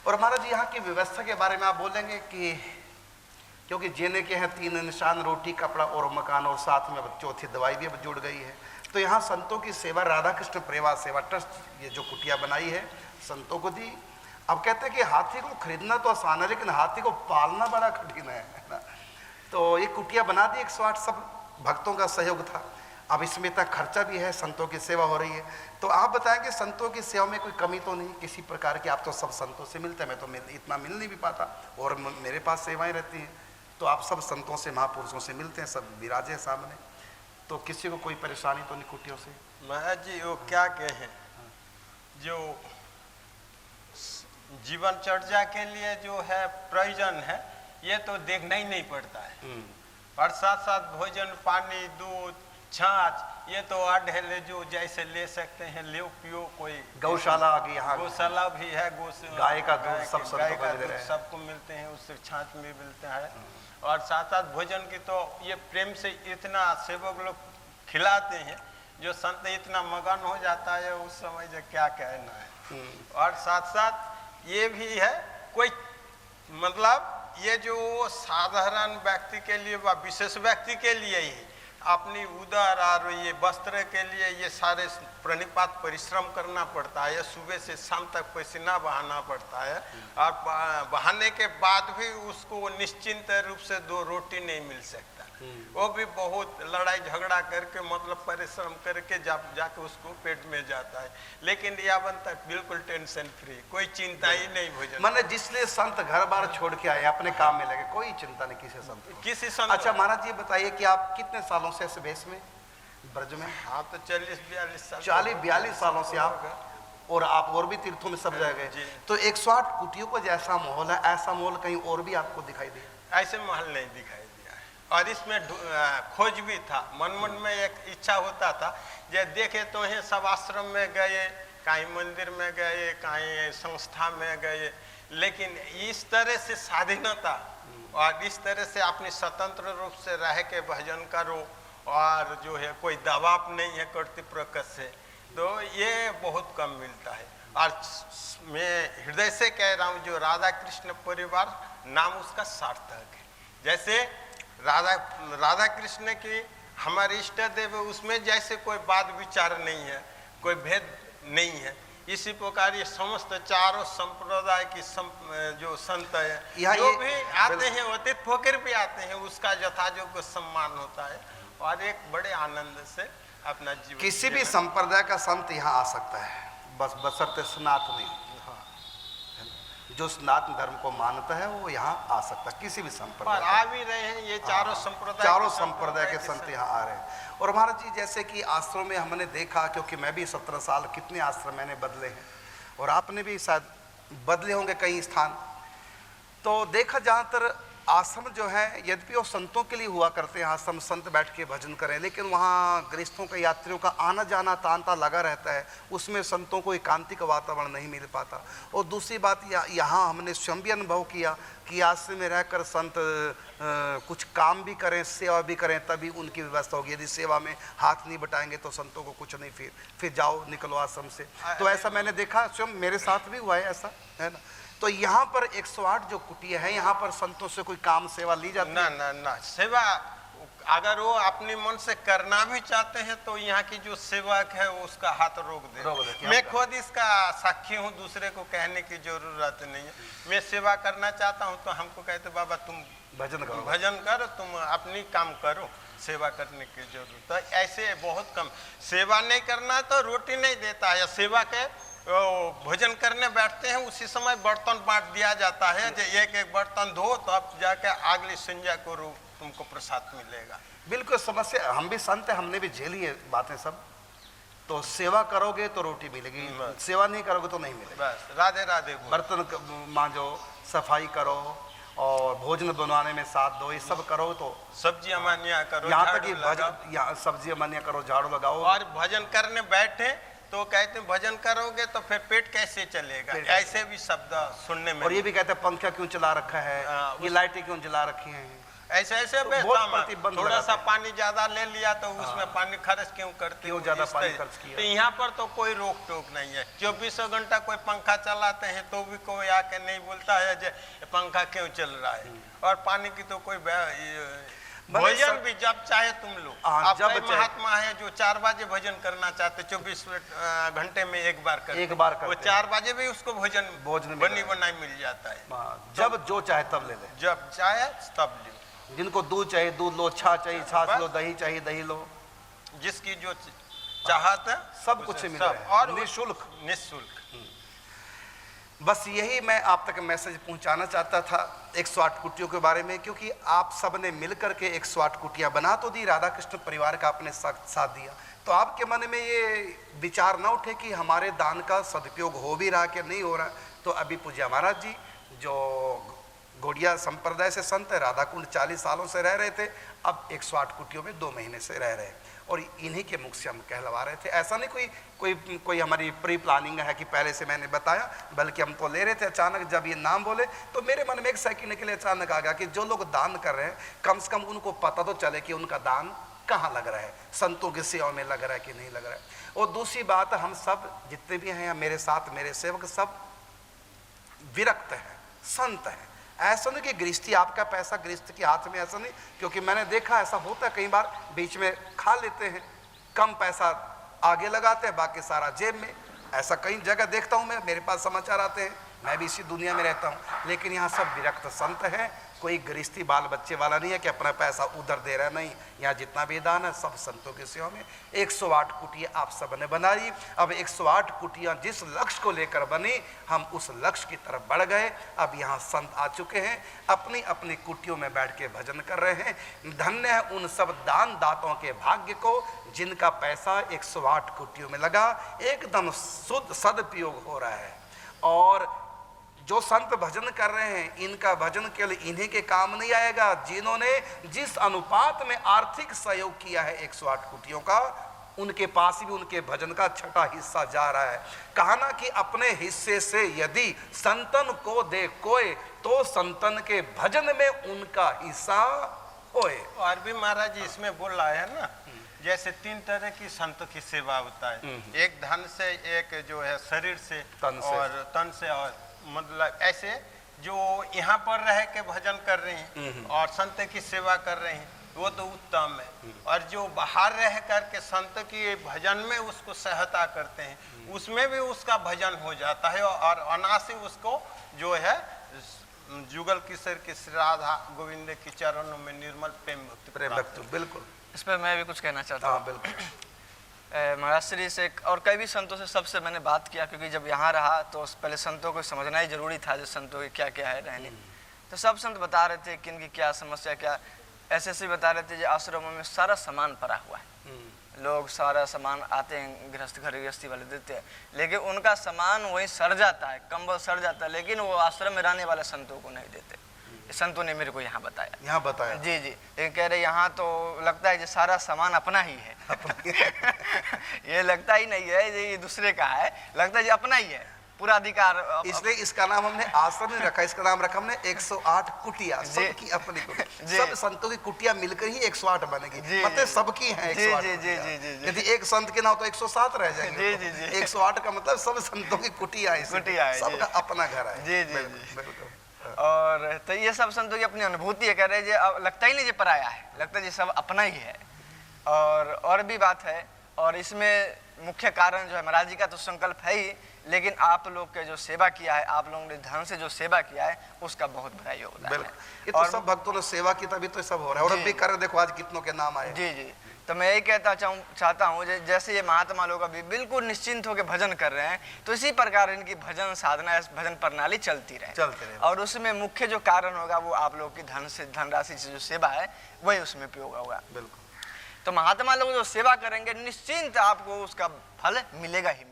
और महाराज यहाँ की व्यवस्था के बारे में आप बोलेंगे कि क्योंकि जीने के हैं 3 निशान, रोटी, कपड़ा और मकान, और साथ में चौथी दवाई भी अब जुड़ गई है। तो यहाँ संतों की सेवा, राधा कृष्ण परिवार सेवा ट्रस्ट ये जो कुटिया बनाई है संतों को दी। अब कहते हैं कि हाथी को खरीदना तो आसान है, लेकिन हाथी को पालना बड़ा कठिन है ना। तो ये कुटिया बना दी 108, सब भक्तों का सहयोग था। अब इसमें तक खर्चा भी है, संतों की सेवा हो रही है। तो आप बताएंगे संतों की सेवा में कोई कमी तो नहीं किसी प्रकार की? आप तो सब संतों से मिलते हैं, मैं तो इतना मिल नहीं भी पाता और मेरे पास सेवाएं रहती हैं। तो आप सब संतों से, महापुरुषों से मिलते हैं, सब विराजे हैं सामने, तो किसी को कोई परेशानी तो नहीं कुटियों से? महाराज जी वो क्या कहें, जो जीवनचर्या के लिए जो है प्रयोजन है ये तो देखना ही नहीं पड़ता है, और साथ साथ भोजन, पानी, दूध, छाछ ये तो अढ़ेले जो जैसे ले सकते हैं, ले पियो। कोई गौशाला आ गई यहाँ, गौशाला भी है, गाय का दूध सब सबको मिलते हैं, उससे छाछ भी मिलता है। और साथ साथ भोजन की तो ये प्रेम से इतना सेवक लोग खिलाते हैं, जो संत इतना मगन हो जाता है उस समय जो क्या कहना है। और साथ साथ ये भी है, कोई मतलब ये जो साधारण व्यक्ति के लिए व विशेष व्यक्ति के लिए ही अपनी उदर और ये वस्त्र के लिए ये सारे प्रणिपात परिश्रम करना पड़ता है, सुबह से शाम तक पसीना बहाना पड़ता है, और बहाने के बाद भी उसको निश्चिंत रूप से 2 रोटी नहीं मिल सकता। वो भी बहुत लड़ाई झगड़ा करके मतलब परिश्रम करके जाके उसको पेट में जाता है, लेकिन यह बनता है बिल्कुल टेंशन फ्री, कोई चिंता ही नहीं भोजन। मैंने जिसलिए संत घर बार छोड़ के आए, अपने काम में लगे, कोई चिंता नहीं किसी संत। अच्छा महाराज जी बताइए कि आप कितने सालों से इस वेश में, ब्रज में? हाँ तो 40-42 साल, 40-42 सालों से आप, और आप और भी तीर्थों में सब जगह। तो 108 कुटियों को जैसा माहौल है, ऐसा माहौल कहीं और भी आपको दिखाई दिया? ऐसे माहौल नहीं दिखाई दिया है, और इसमें खोज भी था, मन में एक इच्छा होता था जो देखे तो है सब आश्रम में गए, कहीं मंदिर में गए, कहीं संस्था में गए, लेकिन इस तरह से स्वाधीनता और इस तरह से अपनी स्वतंत्र रूप से रह के भजन करो, और जो है कोई दबाव नहीं है कर्तृत्व से, तो ये बहुत कम मिलता है। और मैं हृदय से कह रहा हूँ, जो राधा कृष्ण परिवार नाम उसका सार्थक है। जैसे राधा कृष्ण की हमारे इष्ट देव, उसमें जैसे कोई वाद विचार नहीं है, कोई भेद नहीं है, इसी प्रकार ये समस्त चारों संप्रदाय की जो संत है जो भी आते हैं, अतीत फकीर भी आते हैं, उसका यथायोग्य सम्मान होता है, और एक बड़े आनंद से अपना जीवन। किसी भी संप्रदाय का संत यहाँ आ सकता है, बस बशर्ते सनातनी, जो सनातन धर्म को मानता है वो यहाँ आ सकता है, किसी भी संप्रदाय। आ भी रहे हैं ये चारों संप्रदाय के संत यहाँ आ रहे हैं। और महाराज जी जैसे कि आश्रम में हमने देखा, क्योंकि मैं भी 17 साल, कितने आश्रम मैंने बदले हैं, और आपने भी शायद बदले होंगे कई स्थान, तो देखा जहाँ तर आश्रम जो है, यद्यपि वो संतों के लिए हुआ करते हैं आश्रम, संत बैठ के भजन करें, लेकिन वहाँ गृहस्थों का, यात्रियों का आना जाना तांता लगा रहता है, उसमें संतों को एकांतिक वातावरण नहीं मिल पाता। और दूसरी बात यहाँ हमने स्वयं भी अनुभव किया कि आश्रम में रहकर संत कुछ काम भी करें, सेवा भी करें, तभी उनकी व्यवस्था होगी। यदि सेवा में हाथ नहीं बटाएंगे तो संतों को कुछ नहीं, फिर जाओ निकलो आश्रम से। तो ऐसा मैंने देखा, स्वयं मेरे साथ भी हुआ है ऐसा, है ना। तो यहाँ पर 108 जो कुटिया है, यहाँ पर संतों से कोई काम सेवा ली जाती है? ना सेवा अगर वो अपने मन से करना भी चाहते हैं तो यहाँ की जो सेवक है उसका हाथ रोक दे। मैं खुद इसका साक्षी हूँ, दूसरे को कहने की जरूरत नहीं है। मैं सेवा करना चाहता हूँ तो हमको कहते बाबा तुम भजन करो, तुम अपनी काम करो, सेवा करने की जरूरत। तो ऐसे बहुत कम, सेवा नहीं करना तो रोटी नहीं देता है। सेवा के भोजन करने बैठते हैं उसी समय बर्तन बांट दिया जाता है, एक एक बर्तन धो तो अब जाके अगली संध्या को तुमको प्रसाद मिलेगा। बिल्कुल समस्या, हम भी संत हैं, हमने भी झेली है बातें सब। तो सेवा करोगे तो रोटी मिलेगी, सेवा नहीं करोगे तो नहीं मिलेगी। बस राधे राधे। बर्तन मांजो, सफाई करो, और भोजन बनवाने में साथ दो, ये सब करो, तो सब्जियां मान्या करो, यहाँ तक कि सब्जियां मान्या करो, झाड़ू लगाओ। और भजन करने बैठे तो कहते हैं भजन करोगे तो फिर पेट कैसे चलेगा, ऐसे भी शब्द सुनने में। और ये भी कहते हैं पंखा क्यों चला रखा है, ये लाइटें क्यों जला रखी हैं। ऐसे ऐसे तो बेचता बहुत मैं। प्रतिबंध थोड़ा लगाते सा हैं। पानी ज्यादा ले लिया तो उसमें पानी खर्च क्यों करते क्यों हो, ज्यादा इस पानी तरह। खर्च किया? तो यहाँ पर तो कोई रोक टोक नहीं है, 24 घंटा कोई पंखा चलाते हैं तो भी कोई आके नहीं बोलता है जे पंखा क्यों चल रहा है। और पानी की तो कोई भोजन भी जब चाहे तुम लो। अब जब कई चाहे। महात्मा है जो 4 बजे भोजन करना चाहते, 24 घंटे में एक बार करते, एक बार करते वो 4 बजे भी उसको भोजन भोजन बनी बनाई मिल जाता है। जब जो चाहे तब ले ले, जब चाहे तब लो। जिनको दूध चाहिए दूध लो, छाछ चाहिए छाछ लो, दही चाहिए दही लो, जिसकी जो चाहत है सब कुछ मिल रहा है, और निःशुल्क। निःशुल्क। बस यही मैं आप तक मैसेज पहुंचाना चाहता था 108 कुटियों के बारे में, क्योंकि आप सब ने मिलकर के 108 कुटियां बना तो दी, राधा कृष्ण परिवार का आपने साथ दिया, तो आपके मन में ये विचार ना उठे कि हमारे दान का सदुपयोग हो भी रहा कि नहीं हो रहा। तो अभी पूज्य महाराज जी जो गौड़िया संप्रदाय से संत है, राधा कुंड 40 सालों से रह रहे थे, अब 108 कुटियों में 2 महीने से रह रहे हैं, और इन्हीं के मुख से हम कहलवा रहे थे। ऐसा नहीं कोई हमारी प्री प्लानिंग है कि पहले से मैंने बताया, बल्कि हम तो ले रहे थे। अचानक जब ये नाम बोले तो मेरे मन में एक सेकंड के लिए अचानक आ गया कि जो लोग दान कर रहे हैं कम से कम उनको पता तो चले कि उनका दान कहाँ लग रहा है, संतों की सेवा में लग रहा है कि नहीं लग रहा है। और दूसरी बात, हम सब जितने भी हैं मेरे साथ मेरे सेवक सब विरक्त हैं, संत हैं। ऐसा नहीं कि गृहस्थी आपका पैसा गृहस्थ के हाथ में, ऐसा नहीं, क्योंकि मैंने देखा ऐसा होता है कई बार, बीच में खा लेते हैं, कम पैसा आगे लगाते हैं, बाकी सारा जेब में। ऐसा कई जगह देखता हूँ मैं, मेरे पास समाचार आते हैं, मैं भी इसी दुनिया में रहता हूँ। लेकिन यहाँ सब विरक्त संत हैं, कोई गृहस्थी बाल बच्चे वाला नहीं है कि अपना पैसा उधर दे रहा है, नहीं। यहाँ जितना भी दान है सब संतों की सेवा में। 108 कुटियाँ आप सब ने बनाई। अब 108 कुटियाँ जिस लक्ष्य को लेकर बनी, हम उस लक्ष्य की तरफ बढ़ गए। अब यहाँ संत आ चुके हैं, अपनी अपनी कुटियों में बैठ के भजन कर रहे हैं। धन्य है उन सब दान दाताओं के भाग्य को जिनका पैसा 108 कुटियों में लगा, एकदम शुद्ध सदुपयोग हो रहा है। और जो संत भजन कर रहे हैं, इनका भजन केवल इन्हीं के काम नहीं आएगा, जिन्होंने जिस अनुपात में आर्थिक सहयोग किया है 108 कुटियों का, उनके पास भी उनके भजन का छठा हिस्सा जा रहा है। कहा ना कि अपने हिस्से से यदि संतन को दे कोई, तो संतन के भजन में उनका हिस्सा होए। और भी महाराज जी इसमें बोल रहा है ना, जैसे 3 तरह की संत की सेवा होता है, एक धन से, एक जो है शरीर से, और तन से, और मतलब ऐसे जो यहाँ पर रह के भजन कर रहे हैं और संत की सेवा कर रहे हैं, वो तो उत्तम है। और जो बाहर रह करके संत की भजन में उसको सहायता करते हैं, उसमें भी उसका भजन हो जाता है, और अनायास उसको जो है जुगल किशोर की श्री राधा गोविंद की चरणों में निर्मल प्रेम भक्ति। बिल्कुल, इस पर मैं भी कुछ कहना चाहता हूँ। बिल्कुल। महाराज श्री से और कई भी संतों से सबसे मैंने बात किया, क्योंकि जब यहाँ रहा तो पहले संतों को समझना ही जरूरी था, जो संतों की क्या क्या है रहने। तो सब संत बता रहे थे कि इनकी क्या समस्या, क्या ऐसे बता रहे थे। जो आश्रमों में सारा सामान पड़ा हुआ है, लोग सारा सामान आते हैं, गृहस्थ घर गृहस्थी वाले देते हैं, लेकिन उनका सामान वहीं सड़ जाता है, कंबल सड़ जाता है, लेकिन वो आश्रम में रहने वाले संतों को नहीं देते। संतों ने मेरे को यहाँ बताया। जी जी, लेकिन कह रहे यहाँ तो लगता है कि सारा सामान अपना ही है। ये लगता ही नहीं है ये दूसरे का है, लगता है ये अपना ही है, पूरा अधिकार। इसलिए इसका नाम हमने आश्रम नहीं रखा, इसका नाम रखा हमने 108 कुटिया, सबकी अपनी कुटिया। सब संतों की कुटिया मिलकर ही 108 बनेगी, मतलब सबकी है 108। यदि एक संत के ना हो तो 107 रह जाएंगे। 108 का मतलब सब संतों की कुटिया है, सबका अपना घर है। जी जी जी। और तो ये सब संतों की अपनी अनुभूति है, कह रहे हैं लगता ही नहीं ये पराया है, लगता है ये सब अपना ही है। और भी बात है, और इसमें मुख्य कारण जो है महाराज जी का तो संकल्प है ही, लेकिन आप लोग के जो सेवा किया है, आप लोगों ने धन से जो सेवा किया है, उसका बहुत बड़ा योगदान है। ये तो सब भक्तों ने सेवा की तभी तो सब हो रहा है, और अब भी कर देखो आज कितनों के नाम आए। जी जी, तो मैं यही कहता चाहता हूँ जैसे ये महात्मा लोग अभी बिल्कुल निश्चिंत होकर भजन कर रहे हैं, तो इसी प्रकार इनकी भजन साधना, भजन प्रणाली चलती रहे। और उसमें मुख्य जो कारण होगा वो आप लोग की धनराशि से जो सेवा है वही उसमें उपयोग होगा। बिल्कुल। तो महात्मा लोग जो सेवा करेंगे निश्चिंत आपको उसका फल मिलेगा ही।